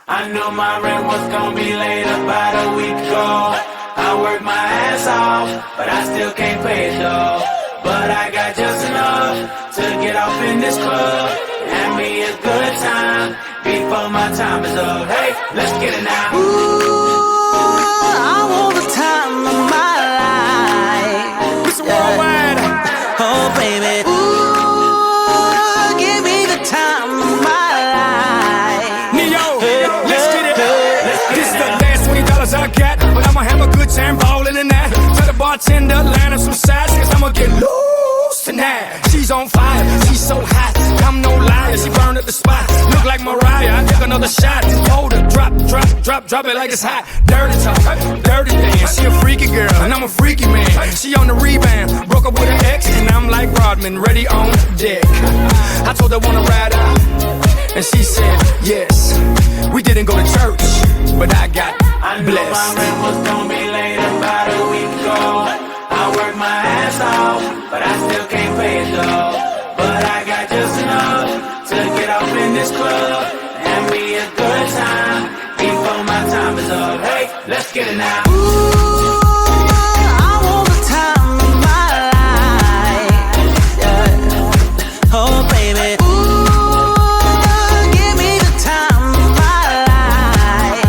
I knew my rent was gonna be late about a week ago. I worked my ass off, but I still can't pay it though. But I got just enough to get off in this club. Have me a good time before my time is up. Hey, let's get it now. Ooh, I want the time of my life. Mr. Worldwide. Oh, baby. Ooh, give me the time of my life. Neo, let's get it. This is the last $20 I got, but I'ma have a good time ballin' in that. Tell the bartender, line up some sides, cause I'ma get loose tonight. She's on fire, she's so hot, I'm no liar, she burned up the spot. Look like Mariah, I took another shot. Hold her, drop it like it's hot. Dirty talk, dirty dance, she a freaky girl, and I'm a freaky man. She on the rebound, broke up with her ex, and I'm like Rodman, ready on deck. I told her wanna ride out, and she said yes. We didn't go to church, but I got I knew my blessed. rent was gonna be late about a week ago. I worked my ass off, but I still can't pay it though. But I got just enough to get off in this club. Have me a good time before my time is up. Hey, let's get it now. Ooh, I want the time of my life. Yeah. Oh, baby. Ooh, give me the time of my life.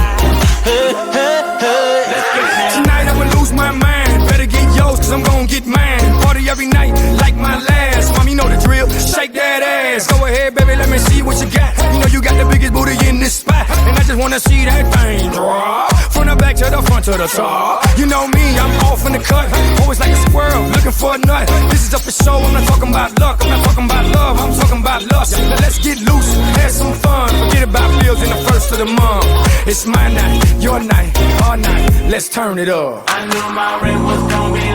Hey, hey, hey. Tonight I'ma lose my mind. Better get yours, cause I'm gon' get mine. Party every night, like my last. Mom, you know the drill. Shake that ass. Go ahead, baby, let me see what you got. You know you got the biggest booty in this spot, and I just wanna see that thing drop. From the back to the front to the top. You know me, I'm off in the cut. Always like a squirrel, looking for a nut. This is up for show, I'm not talking about luck. I'm not talking about love, I'm talking about lust. Now let's get loose, have some fun. Forget about bills in the first of the month. It's my night, your night, our night. Let's turn it up. I knew my rent was gonna be